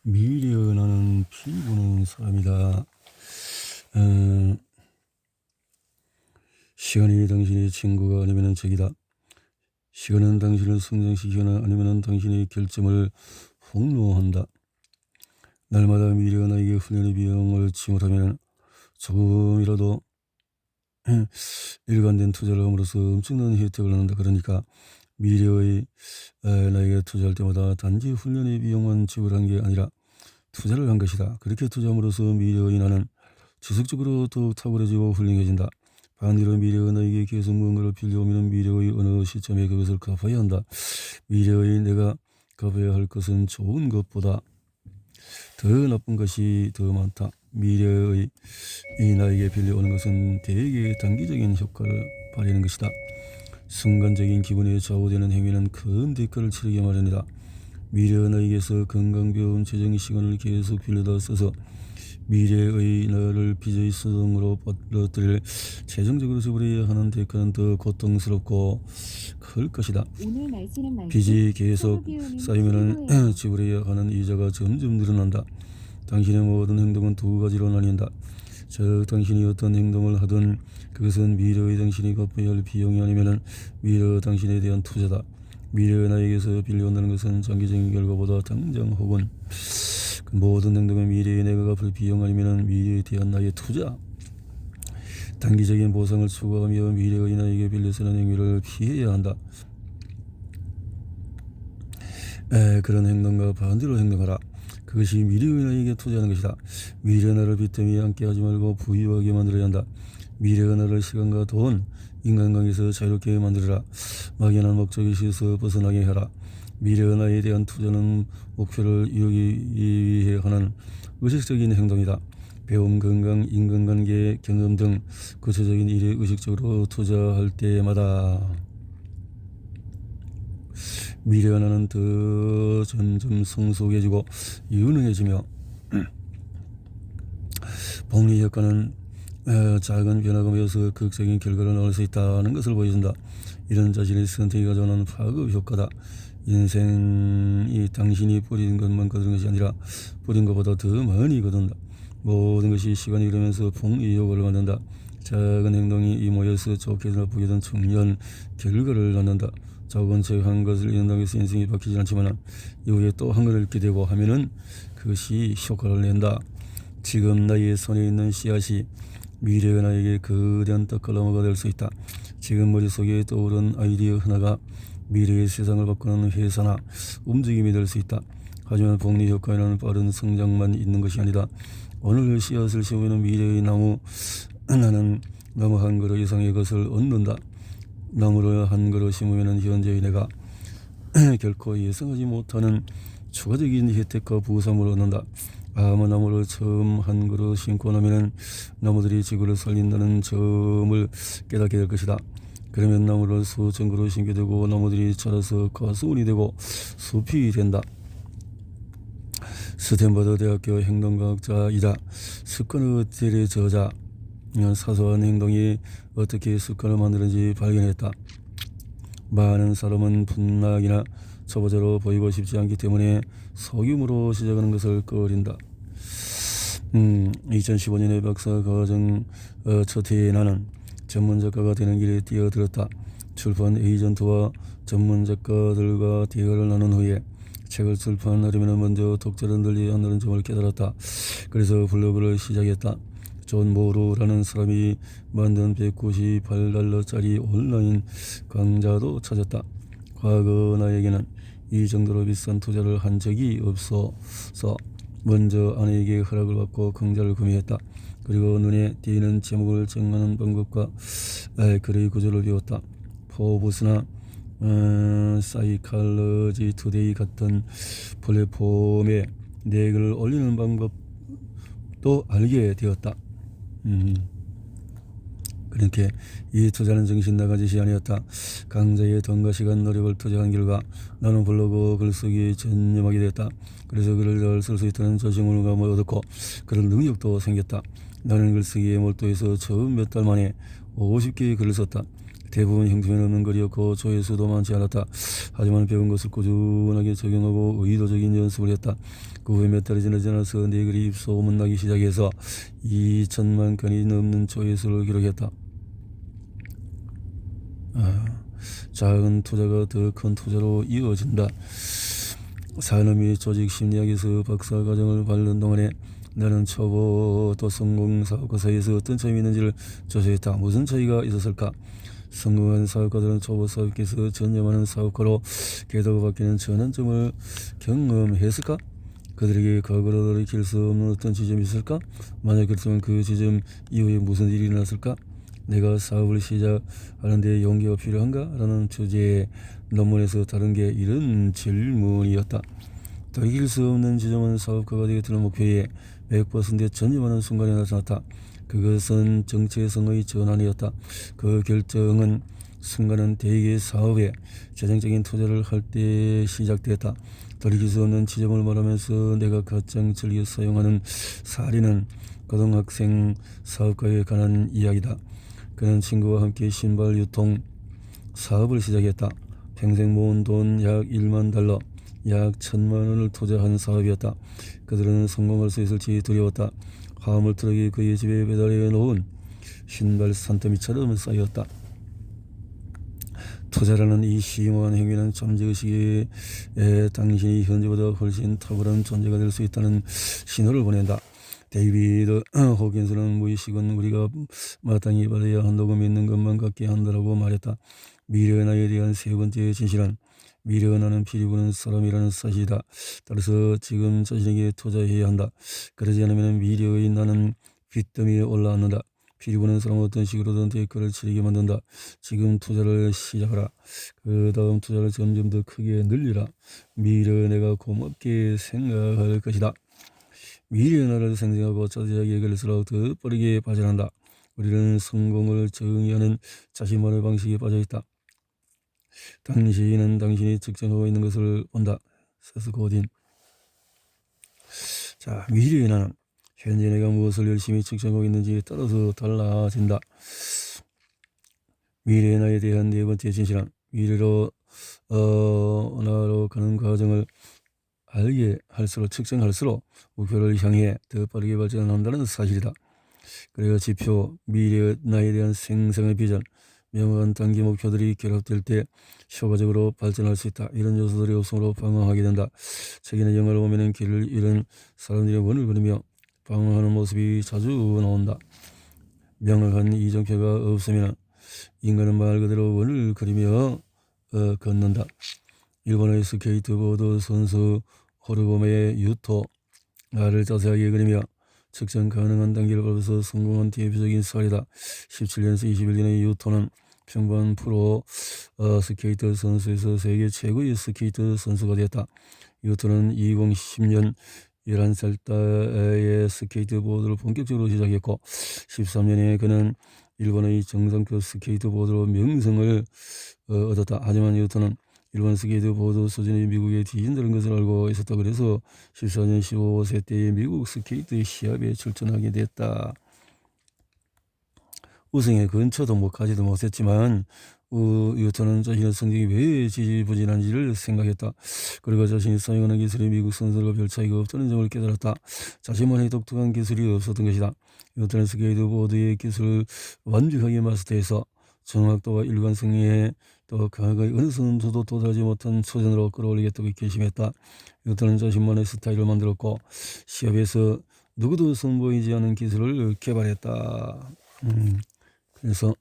미련하는 피 부는 사람이다. 어, 시간이 당신의 친구가 아니면 적이다. 시간은 당신을 성장시키거나 아니면 당신의 결점을 폭로한다. 날마다 미련하게 훈련의 비용을 지불하면 조금이라도 일관된 투자를 함으로써 엄청난 혜택을 얻는다. 그러니까 미래의 나에게 투자할 때마다 단지 훈련의 비용만 지불한 게 아니라 투자를 한 것이다. 그렇게 투자함으로써 미래의 나는 지속적으로 더욱 탁월해지고 훌륭해진다. 반대로 미래의 나에게 계속 무언가를 빌려오면 미래의 어느 시점에 그것을 갚아야 한다. 미래의 내가 갚아야 할 것은 좋은 것보다 더 나쁜 것이 더 많다. 미래의 이 나에게 빌려오는 것은 대개 단기적인 효과를 발휘하는 것이다. 순간적인 기분에 좌우되는 행위는 큰 대가를 치르게 마련이다. 미래의 나에게서 건강배움 재정 시간을 계속 빌려다 써서 미래의 나를 빚의 수동으로 빠뜨릴 재정적으로 지불해야 하는 대가는 더 고통스럽고 클 것이다. 빚이 계속 쌓이면 지불해야 하는 이자가 점점 늘어난다. 당신의 모든 행동은 두 가지로 나뉜다. 즉 당신이 어떤 행동을 하든 그것은 미래의 당신이 갚아야 할 비용이 아니면 미래의 당신에 대한 투자다. 미래의 나에게서 빌려온다는 것은 장기적인 결과보다 당장 혹은 그 모든 행동은 미래의 내가 갚을 비용 아니면 미래에 대한 나의 투자. 단기적인 보상을 추구하며 미래의 나에게 빌려 쓰는 행위를 피해야 한다. 그런 행동과 반대로 행동하라. 그것이 미래의 나에게 투자하는 것이다. 미래의 나를 빚더미에 앉게 하지 말고 부유하게 만들어야 한다. 미래의 나를 시간과 돈, 인간관계에서 자유롭게 만들어라. 막연한 목적의식에서 벗어나게 해라. 미래의 나에 대한 투자는 목표를 이루기 위해 하는 의식적인 행동이다. 배움, 건강, 인간관계, 경험 등 구체적인 일에 의식적으로 투자할 때마다 미래의 나는 더 점점 성숙해지고 유능해지며 복리 효과는 작은 변화가 모여서 극적인 결과를 얻을 수 있다는 것을 보여준다. 이런 자신의 선택이 가져오는 파급 효과다. 인생이 당신이 뿌린 것만 거두는 것이 아니라 뿌린 것보다 더 많이 거둔다. 모든 것이 시간이 흐르면서 복리 효과를 만든다. 작은 행동이 이 모여서 좋게든 나쁘게든 중요한 결과를 낳는다. 적은 책 한 것을 읽는다고 해서 인생이 바뀌지 않지만 이후에 또 한 것을 읽게 되고 하면은 그것이 효과를 낸다. 지금 나의 손에 있는 씨앗이 미래의 나에게 거대한 떡갈나무가 될 수 있다. 지금 머릿속에 떠오른 아이디어 하나가 미래의 세상을 바꾸는 회사나 움직임이 될 수 있다. 하지만 복리 효과에는 빠른 성장만 있는 것이 아니다. 오늘 씨앗을 심으면 미래의 나무, 나는 나무 한 그루 이상의 것을 얻는다. 나무를 한 그루 심으면 현재의 내가 결코 예상하지 못하는 추가적인 혜택과 부상을 얻는다. 아마 나무를 처음 한 그루 심고 나면 나무들이 지구를 살린다는 점을 깨닫게 될 것이다. 그러면 나무를 수천 그루 심게 되고 나무들이 자라서 가수원이 되고 숲이 된다. 스탠퍼드 대학교 행동과학자이자 습관의 대리 저자, 사소한 행동이 어떻게 습관을 만드는지 발견했다. 많은 사람은 분락이나 초보자로 보이고 싶지 않기 때문에 소규모로 시작하는 것을 꺼린다. 2015년에 박사과정 첫 해에 나는 전문작가가 되는 길에 뛰어들었다. 출판 에이전트와 전문작가들과 대화를 나눈 후에 책을 출판하려면 먼저 독자를 늘려야 한다는 점을 깨달았다. 그래서 블로그를 시작했다. 존 모루라는 사람이 만든 $198짜리 온라인 강좌도 찾았다. 과거 나에게는 이 정도로 비싼 투자를 한 적이 없어서 먼저 아내에게 허락을 받고 강좌를 구매했다. 그리고 눈에 띄는 제목을 정하는 방법과 글의 구조를 배웠다. 포브스나 사이칼러지 투데이 같은 플랫폼에 내 글을 올리는 방법도 알게 되었다. 그렇게 이 투자는 정신 나간 짓이 아니었다. 강좌에 돈과 시간, 노력을 투자한 결과 나는 블로그 글쓰기에 전념하게 됐다. 그래서 글을 잘 쓸 수 있다는 자신감을 얻었고 그런 능력도 생겼다. 나는 글쓰기에 몰두해서 처음 몇 달 만에 50개의 글을 썼다. 대부분 형통에 없는 거리였고 조회수도 많지 않았다. 하지만 배운 것을 꾸준하게 적용하고 의도적인 연습을 했다. 그 후에 몇 달이 지나지 않아서 내 글이 소문나기 시작해서 2천만 건이 넘는 조회수를 기록했다. 작은 투자가 더 큰 투자로 이어진다. 산업이 조직 심리학에서 박사과정을 받는 동안에 나는 초보 또 성공 사업가 사이에서 어떤 차이가 있는지를 조사했다. 무슨 차이가 있었을까? 성공한 사업가들은 초보 사업계에서 전념하는 사업가로 궤도가 바뀌는 전환점을 경험했을까? 그들에게 과거로 돌이킬 수 없는 어떤 지점이 있을까? 만약 그렇다면 그 지점 이후에 무슨 일이 일어났을까? 내가 사업을 시작하는 데 용기가 필요한가? 라는 주제의 논문에서 다룬 게 이런 질문이었다. 돌이킬 수 없는 지점은 사업가가 되겠다는 목표에 100% 전념하는 순간에 나타났다. 그것은 정체성의 전환이었다. 그 결정은 순간은 대개 사업에 재정적인 투자를 할 때 시작됐다. 돌이킬 수 없는 지점을 말하면서 내가 가장 즐겨 사용하는 사례는 고등학생 사업가에 관한 이야기다. 그는 친구와 함께 신발 유통 사업을 시작했다. 평생 모은 돈 약 1만 달러, 약 1,000만 원을 투자한 사업이었다. 그들은 성공할 수 있을지 두려웠다. 화물 트럭이 그의 집에 배달해 놓은 신발 산더미처럼 쌓였다. 투자라는 이 심오한 행위는 잠재의식에 당신이 현재보다 훨씬 탁월한 존재가 될 수 있다는 신호를 보낸다. 데이비드 호킨스는 무의식은 우리가 마땅히 받아야 한다고 믿는 것만 갖게 한다라고 말했다. 미래의 나에 대한 세 번째 진실은 미래의 나는 피리 부는 사람이라는 사실이다. 따라서 지금 자신에게 투자해야 한다. 그러지 않으면 미래의 나는 빚더미에 올라앉는다. 피리 부는 사람은 어떤 식으로든 대가를 치르게 만든다. 지금 투자를 시작하라. 그 다음 투자를 점점 더 크게 늘리라. 미래의 내가 고맙게 생각할 것이다. 미래의 나를 생생하고 자세하게 갈수록 더 빠르게 발전한다. 우리는 성공을 정의하는 자신만의 방식에 빠져있다. 당신은 당신이 측정하고 있는 것을 본다. 세스 고딘. 자, 미래의 나는 현재 내가 무엇을 열심히 측정하고 있는지에 따라서 달라진다. 미래의 나에 대한 네 번째 진실은 미래로 나로 가는 과정을 알게 할수록 측정할수록 목표를 향해 더 빠르게 발전한다는 사실이다. 그리고 지표, 미래의 나에 대한 생생한 비전, 명확한 단기 목표들이 결합될 때 효과적으로 발전할 수 있다. 이런 요소들이 없으므로 방황하게 된다. 책이나 영화를 보면 길을 잃은 사람들이 원을 그리며 방황하는 모습이 자주 나온다. 명확한 이정표가 없으면 인간은 말 그대로 원을 그리며 걷는다. 일본의 스케이트보드 선수 호르보메의 유토를 자세하게 그리며 측정 가능한 단계를 밟아서 성공한 대표적인 사례다. 17년에서 21년의 유토는 평범한 프로 스케이트 선수에서 세계 최고의 스케이트 선수가 되었다. 유토는 2010년 11살 때에 스케이트보드를 본격적으로 시작했고 13년에 그는 일본의 정상급 스케이트보드로 명성을 얻었다. 하지만 유토는 일본 스케이트보드 수준이 미국에 뒤진다는 것을 알고 있었다. 그래서 14년 15세 때에 미국 스케이트 시합에 출전하게 됐다. 우승의 근처도 못 가지도 못했지만 유토는 자신의 성적이 왜 지지부진한지를 생각했다. 그리고 자신이 사용하는 기술이 미국 선수들과 별 차이가 없다는 점을 깨달았다. 자신만의 독특한 기술이 없었던 것이다. 유토는 스케이트보드의 기술을 완벽하게 마스터해서 정확도와 일관성에 또 과거의 어느 선수도 도달하지 못한 수준으로 끌어올리겠다고 결심했다. 유토는 자신만의 스타일을 만들었고 시합에서 누구도 선보이지 않은 기술을 개발했다. 그래서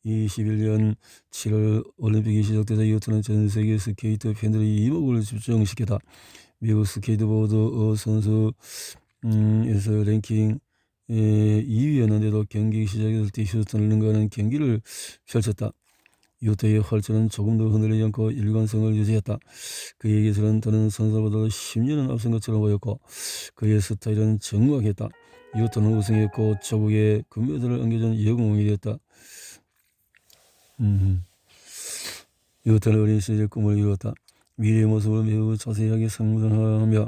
21년 7월 올림픽이 시작되자 유토는 전 세계 스케이트 팬들의 이목을 집중시켰다. 미국 스케이트보드 선수에서 랭킹 2위였는데도 경기 시작했을 때 휴스턴을 능가하는 경기를 펼쳤다. 유토의 활주는 조금도 흔들리지 않고 일관성을 유지했다. 그의 기술은 다른 선수보다 10년은 앞선 것처럼 보였고 그의 스타일은 정확했다. 유토는 우승했고 조국에 금메달을 안겨준 영웅이 되었다. 유토는 어린 시절 꿈을 이루었다. 미래의 모습을 매우 자세하게 상상하며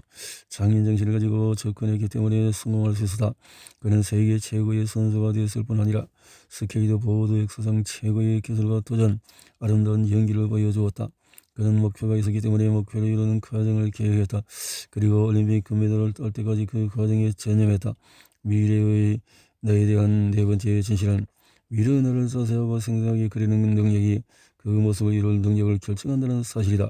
장인 정신을 가지고 접근했기 때문에 성공할 수 있었다. 그는 세계 최고의 선수가 되었을 뿐 아니라 스케이트보드 역사상 최고의 기술과 도전, 아름다운 연기를 보여주었다. 그는 목표가 있었기 때문에 목표를 이루는 과정을 계획했다. 그리고 올림픽 금메달을 딸 때까지 그 과정에 전념했다. 미래의 나에 대한 네 번째 진실은 미래의 나를 자세하고 생생하게 그리는 능력이 그 모습을 이룰 능력을 결정한다는 사실이다.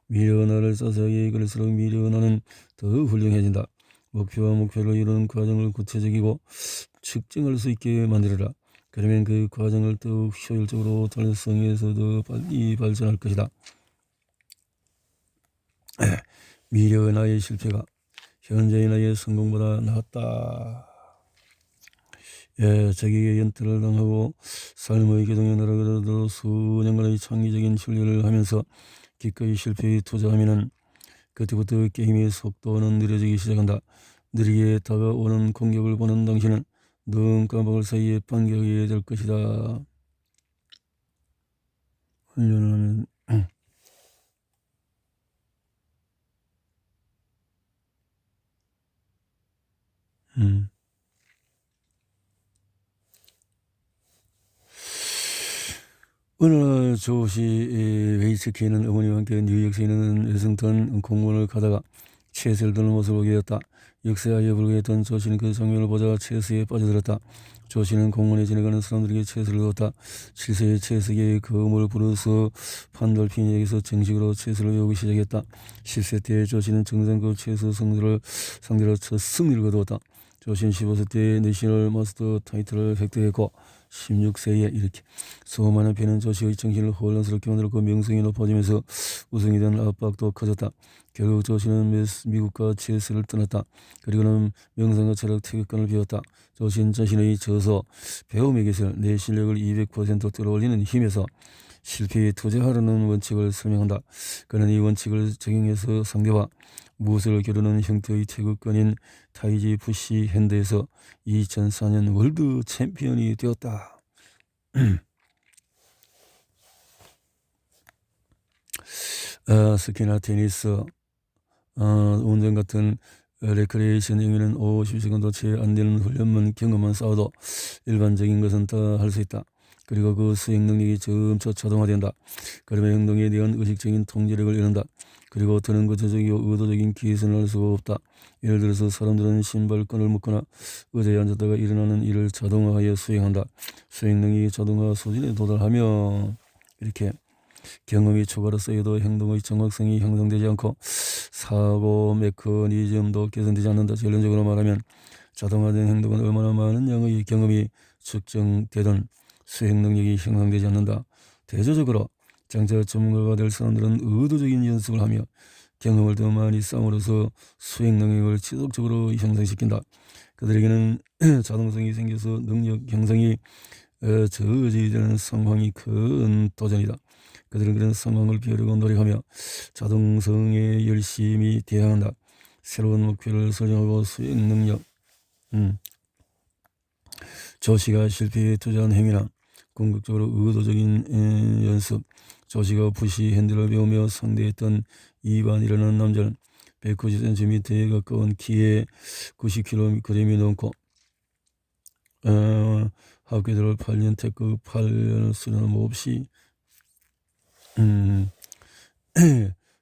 미래의 나를 자세하게 그릴수록 미래의 나는 더 훌륭해진다. 목표와 목표를 이루는 과정을 구체적이고 측정할 수 있게 만들어라. 그러면 그 과정을 더욱 효율적으로 달성해서 더 빨리 발전할 것이다. 미래의 나의 실패가 현재의 나의 성공보다 낫다. 자기의 연태를 당하고 삶의 기동에 날아가도 수년간의 창의적인 훈련을 하면서 기꺼이 실패에 투자하면은 그때부터 게임의 속도는 느려지기 시작한다. 느리게 다가오는 공격을 보는 당신은 눈 깜박을 사이에 반격하게 될 것이다. 훈련을 하면 어느 날 조시 웨이츠케는 어머니와 함께 뉴욕에 있는 레싱턴 공원을 가다가 체스를 두는 모습을 보게 되었다. 역사에 불과했던 조시는 그 장면을 보자 체스에 빠져들었다. 조시는 공원에 지나가는 사람들에게 체스를 두었다. 7세의 체스계의 거음을 부르서 판돌핀에게서 정식으로 체스를 배우기 시작했다. 10세 때 조시는 정상급 체스 선수를 상대로 첫 승리를 거두었다. 조시는 15세 때 내셔널 마스터 타이틀을 획득했고 16세에 이렇게 수많은 피해는 조시의 정신을 혼란스럽게 만들었고 명성이 높아지면서 우승에 대한 압박도 커졌다. 결국 조시는 미국과 체스를 떠났다. 그리고는 명성과 철학 태극관을 배웠다. 조시는 자신의 저서 배움의 기술, 내 실력을 200% 끌어올리는 힘에서 실패에 투자하라는 원칙을 설명한다. 그는 이 원칙을 적용해서 상대와 무엇을 겨루는 형태의 태극권인 타이지 푸시 핸드에서 2004년 월드 챔피언이 되었다. 스키나 테니스, 운전 같은 레크레이션 행위는 50세컨도 채 안 되는 훈련만 경험만 쌓아도 일반적인 것은 다 할 수 있다. 그리고 그 수행 능력이 점차 자동화된다. 그러면 행동에 대한 의식적인 통제력을 잃는다. 그리고 더는 구체적이고 의도적인 기선을 할 수가 없다. 예를 들어서 사람들은 신발끈을 묶거나 의자에 앉았다가 일어나는 일을 자동화하여 수행한다. 수행 능력이 자동화 수준에 도달하며 이렇게 경험이 추가로 쌓여도 행동의 정확성이 형성되지 않고 사고 메커니즘도 개선되지 않는다. 결론적으로 말하면 자동화된 행동은 얼마나 많은 양의 경험이 측정되든 수행 능력이 형성되지 않는다. 대조적으로 장차 전문가가 될 사람들은 의도적인 연습을 하며 경험을 더 많이 쌓음으로써 수행 능력을 지속적으로 형성시킨다. 그들에게는 자동성이 생겨서 능력 형성이 저지되는 상황이 큰 도전이다. 그들은 그런 상황을 피하려고 노력하며 자동성에 열심히 대항한다. 새로운 목표를 설정하고 수행 능력, 조시가 실패에 투자한 행위나 궁극적으로 의도적인 연습, 조시가 푸시 핸들을 배우며 상대했던 이반이라는 남자는 190cm에 가까운 키에 90kg이 넘고 학교 들어 8년 태극 8년을 수련함 없이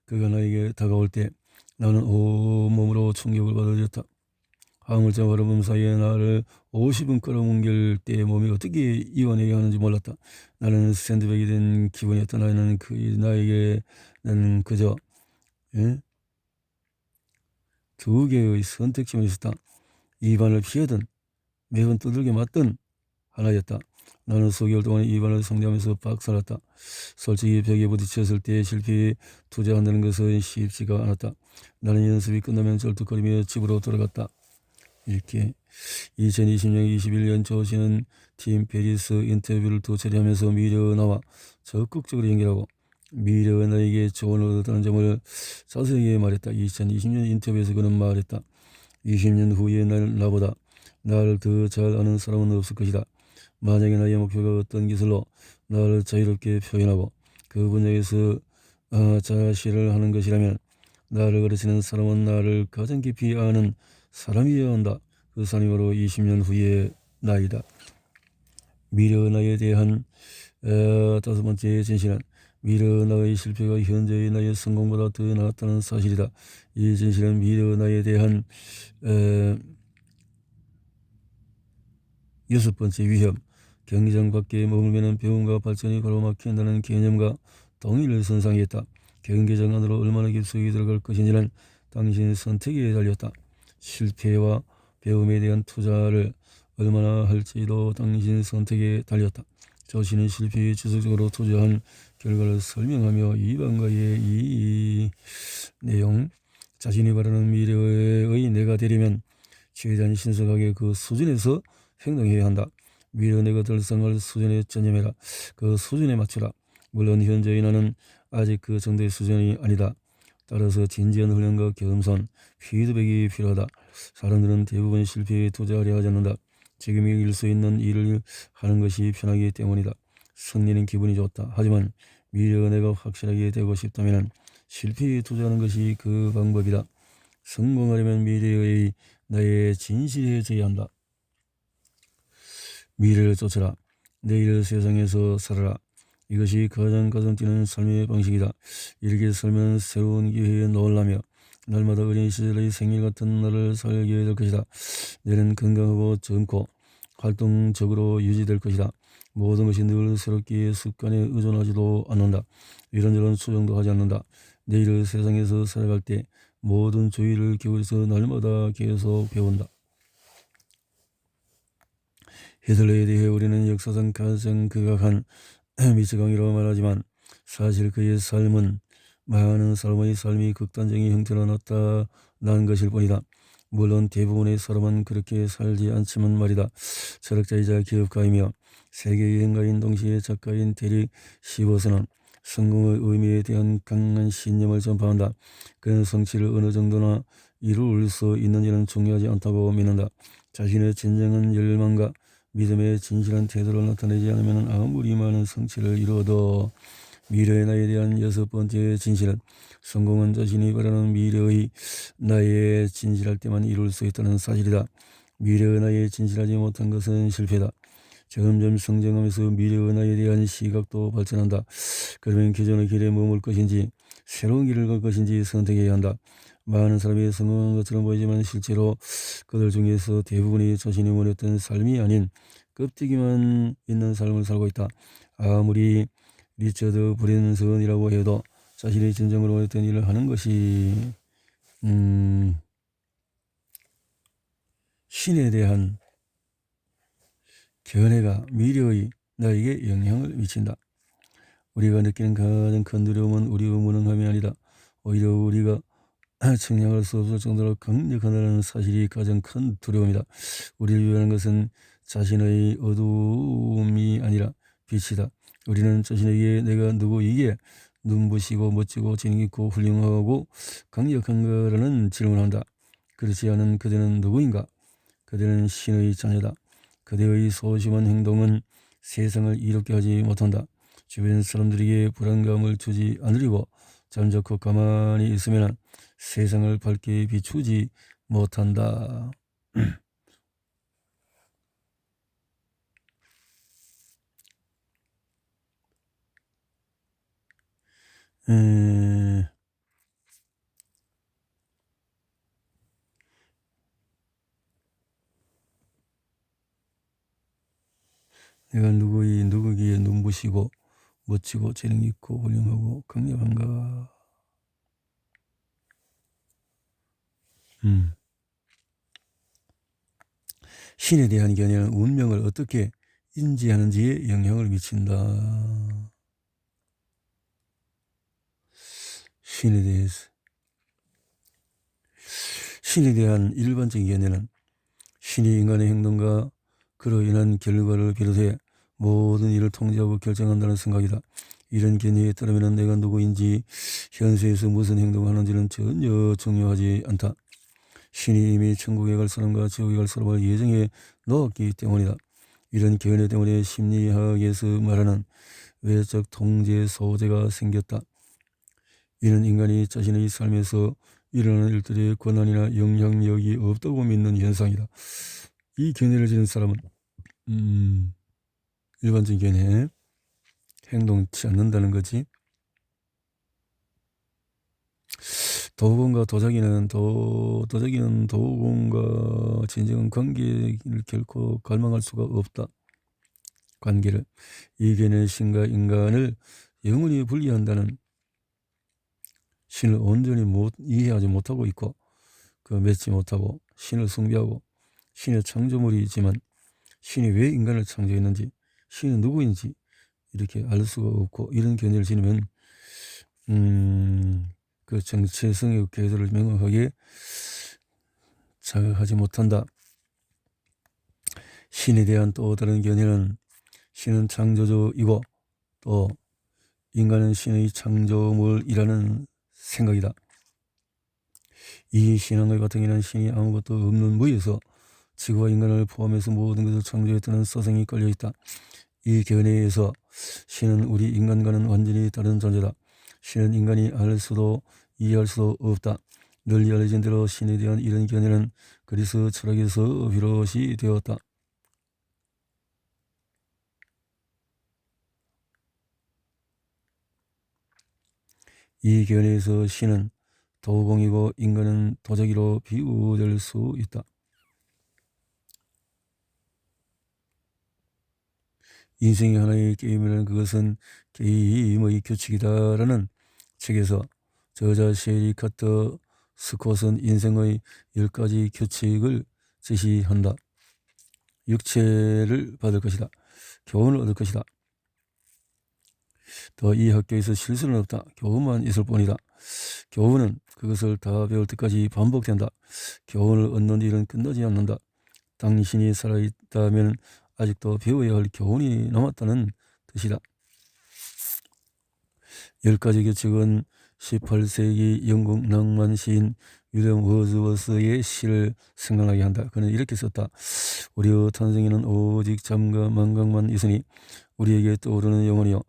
그가 나에게 다가올 때 나는 온몸으로 충격을 받아들였다. 화물차 바라보는 사이에 나를 50분 끌어뭉갤 때 몸이 어떻게 이완해야 하는지 몰랐다. 나는 샌드백이 된 기분이었다. 나는 그저 두 개의 선택지만 있었다. 이반을 피하든 매번 두들겨 맞든 하나였다. 나는 수개월 동안 이반을 상대하면서 박살났다. 솔직히 벽에 부딪혔을 때 실패에 투자한다는 것은 쉽지가 않았다. 나는 연습이 끝나면 절뚝거리며 집으로 돌아갔다. 이렇게 2020년 21년 조시는 팀 페리스 인터뷰를 두 차례 하면서 미래의 나와 적극적으로 연결하고 미래의 나에게 조언을 얻었다는 점을 자세하게 말했다. 2020년 인터뷰에서 그는 말했다. 20년 후에 나보다 나를 더 잘 아는 사람은 없을 것이다. 만약에 나의 목표가 어떤 기술로 나를 자유롭게 표현하고 그 분야에서 자시를 하는 것이라면 나를 가르치는 사람은 나를 가장 깊이 아는 사람이어야 한다. 그 사람이 바로 20년 후의 나이다. 미래의 나에 대한 다섯 번째 진실은 미래의 나의 실패가 현재의 나의 성공보다 더 낫다는 사실이다. 이 진실은 미래의 나에 대한 여섯 번째 위협, 경기장 밖에 머물면 배움과 발전이 가로막힌다는 개념과 동의를 선상했다. 경기장 안으로 얼마나 깊숙이 들어갈 것인지는 당신의 선택에 달렸다. 실패와 배움에 대한 투자를 얼마나 할지도 당신의 선택에 달렸다. 자신의 실패에 지속적으로 투자한 결과를 설명하며 이방과의 이 내용, 자신이 바라는 미래의 내가 되려면 최대한 신속하게 그 수준에서 행동해야 한다. 미래의 내가 달성할 수준에 전념해라. 그 수준에 맞춰라. 물론 현재의 나는 아직 그 정도의 수준이 아니다. 따라서 진지한 훈련과 겸손, 피드백이 필요하다. 사람들은 대부분 실패에 투자하려 하지 않는다. 지금 이길 수 있는 일을 하는 것이 편하기 때문이다. 승리는 기분이 좋다. 하지만 미래의 내가 확실하게 되고 싶다면 실패에 투자하는 것이 그 방법이다. 성공하려면 미래의 나에 진실해져야 한다. 미래를 쫓아라. 내일의 세상에서 살아라. 이것이 가장 가슴 뛰는 삶의 방식이다. 이렇게 살면 새로운 기회에 놀라며 날마다 어린 시절의 생일 같은 날을 살게 될 것이다. 내는 건강하고 젊고 활동적으로 유지될 것이다. 모든 것이 늘 새롭게 습관에 의존하지도 않는다. 이런저런 수정도 하지 않는다. 내일의 세상에서 살아갈 때 모든 주의를 기울여서 날마다 계속 배운다. 히틀러에 대해 우리는 역사상 가장 극악한 미치광이라고 말하지만 사실 그의 삶은 많은 사람의 삶이 극단적인 형태로 나타난 것일 뿐이다. 물론 대부분의 사람은 그렇게 살지 않지만 말이다. 철학자이자 기업가이며 세계여행가인 동시에 작가인 데릭 시버스는 성공의 의미에 대한 강한 신념을 전파한다. 그는 성취를 어느 정도나 이룰 수 있는지는 중요하지 않다고 믿는다. 자신의 진정한 열망과 믿음의 진실한 태도를 나타내지 않으면 아무리 많은 성취를 이루어도 미래의 나에 대한 여섯 번째 진실은 성공은 자신이 바라는 미래의 나에 진실할 때만 이룰 수 있다는 사실이다. 미래의 나에 진실하지 못한 것은 실패다. 점점 성장하면서 미래의 나에 대한 시각도 발전한다. 그러면 기존의 길에 머물 것인지 새로운 길을 갈 것인지 선택해야 한다. 많은 사람이 성공한 것처럼 보이지만 실제로 그들 중에서 대부분이 자신이 원했던 삶이 아닌 껍데기만 있는 삶을 살고 있다. 아무리 리처드 브랜슨이라고 해도 자신이 진정으로 원했던 일을 하는 것이 신에 대한 견해가 미래의 나에게 영향을 미친다. 우리가 느끼는 가장 큰 두려움은 우리의 무능함이 아니다. 오히려 우리가 측량할 수 없을 정도로 강력하다는 사실이 가장 큰 두려움이다. 우리를 위하는 것은 자신의 어두움이 아니라 빛이다. 우리는 자신에게 내가 누구이기에 눈부시고 멋지고 재능있고 훌륭하고 강력한가라는 질문한다. 그렇지 않은 그대는 누구인가? 그대는 신의 자녀다. 그대의 소심한 행동은 세상을 이롭게 하지 못한다. 주변 사람들에게 불안감을 주지 않으려고 잠자코 가만히 있으면 세상을 밝게 비추지 못한다. 내가 누구기에 눈부시고 멋지고 재능있고 훌륭하고 강력한가? 신에 대한 견해는 운명을 어떻게 인지하는지에 영향을 미친다. 신에 대한 일반적인 견해는 신이 인간의 행동과 그로 인한 결과를 비롯해 모든 일을 통제하고 결정한다는 생각이다. 이런 견해에 따르면 내가 누구인지 현세에서 무슨 행동을 하는지는 전혀 중요하지 않다. 신이 이미 천국에 갈 사람과 지옥에 갈 사람을 예정해 놓았기 때문이다. 이런 견해 때문에 심리학에서 말하는 외적 통제 소재가 생겼다. 이는 인간이 자신의 삶에서 일어나는 일들의 권한이나 영향력이 없다고 믿는 현상이다. 이 견해를 지닌 사람은 일반적인 견해, 행동치 않는다는 거지. 도공과 도자기는 도공과 진정한 관계를 결코 갈망할 수가 없다. 관계를. 이 견해는 신과 인간을 영원히 분리한다는, 신을 온전히 이해하지 못하고 있고 맺지 못하고 신을 숭배하고 신의 창조물이지만 신이 왜 인간을 창조했는지, 신은 누구인지 이렇게 알 수가 없고, 이런 견해를 지니면 그 정체성의 궤도를 명확하게 자각하지 못한다. 신에 대한 또 다른 견해는 신은 창조주이고 또 인간은 신의 창조물이라는 생각이다. 이 신앙과 같은 경우는 신이 아무것도 없는 무에서 지구와 인간을 포함해서 모든 것을 창조했다는 사상이 깔려있다. 이 견해에서 신은 우리 인간과는 완전히 다른 존재다. 신은 인간이 알 수도 이해할 수도 없다. 널리 알려진 대로 신에 대한 이런 견해는 그리스 철학에서 비롯이 되었다. 이 견해에서 신은 도공이고 인간은 도자기로 비유될 수 있다. 인생의 하나의 게임이라는 그것은 게임의 규칙이다라는 책에서 저자 셰리 카터 스콧은 인생의 10가지 규칙을 제시한다. 육체를 받을 것이다. 교훈을 얻을 것이다. 더 이 학교에서 실수는 없다. 교훈만 있을 뿐이다. 교훈은 그것을 다 배울 때까지 반복된다. 교훈을 얻는 일은 끝나지 않는다. 당신이 살아있다면 아직도 배워야 할 교훈이 남았다는 뜻이다. 10가지 규칙은 18세기 영국 낭만 시인 윌리엄 워즈워스의 시를 생각나게 한다. 그는 이렇게 썼다. 우리의 탄생에는 오직 잠과 망각만 있으니 우리에게 떠오르는 영혼이여,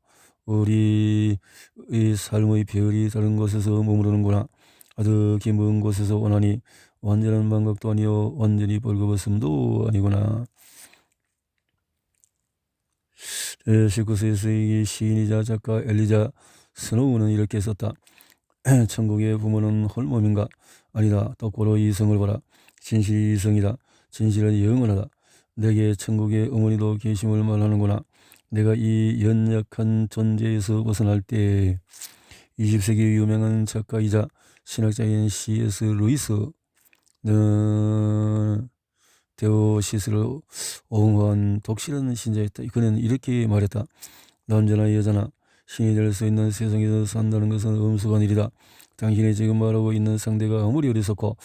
우리의 삶의 별이 다른 곳에서 머무르는구나. 아득히 먼 곳에서 오나니 완전한 망각도 아니요 완전히 벌거벗음도 아니구나. 19세기 시인이자 작가 엘리자 스노우는 이렇게 썼다. 천국의 부모는 홀몸인가? 아니다. 똑바로 이성을 봐라. 진실이 이성이다. 진실은 영원하다. 내게 천국의 어머니도 계심을 말하는구나. 내가 이 연약한 존재에서 벗어날 때 20세기 유명한 작가이자 신학자인 C.S. 루이스 데오시스를 옹호한 독실한 신자였다. 그는 이렇게 말했다. 남자나 여자나 신이 될 수 있는 세상에서 산다는 것은 엄숙한 일이다. 당신이 지금 말하고 있는 상대가 아무리 어리석고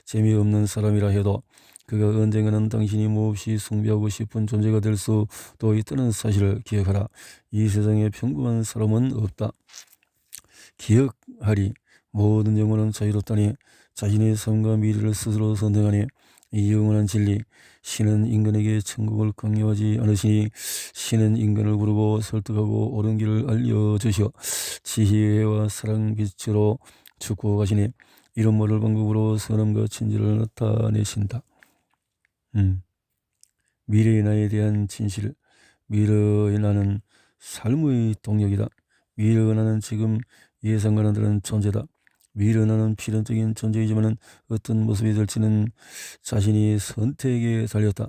재미없는 사람이라 해도 그가 언젠가는 당신이 몹시 숭배하고 싶은 존재가 될 수도 있다는 사실을 기억하라. 이 세상에 평범한 사람은 없다. 기억하리. 모든 영혼은 자유롭다니. 자신의 삶과 미래를 스스로 선택하니. 이 영원한 진리. 신은 인간에게 천국을 강요하지 않으시니 신은 인간을 부르고 설득하고 옳은 길을 알려주시어 지혜와 사랑 빛으로 축복하시니 이런 모를 방법으로 선함과 진실을 나타내신다. 미래의 나에 대한 진실. 미래의 나는 삶의 동력이다. 미래의 나는 지금 예상과는 다른 존재다. 미래의 나는 필연적인 존재이지만 어떤 모습이 될지는 자신이 선택에 달렸다.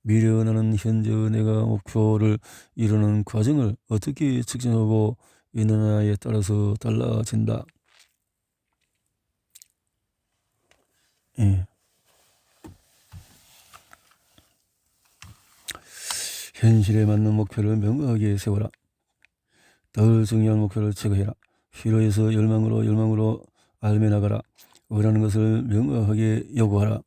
미래의 나는 현재 내가 목표를 이루는 과정을 어떻게 측정하고 있느냐에 따라서 달라진다. 현실에 맞는 목표를 명확하게 세워라. 더 중요한 목표를 제거해라. 필요해서 열망으로 알며 나가라. 원하는 것을 명확하게 요구하라.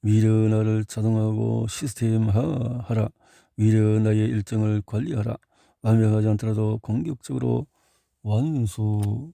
미래의 나를 자동화하고 시스템화하라. 미래의 나의 일정을 관리하라. 완벽하지 않더라도 공격적으로 완수하라.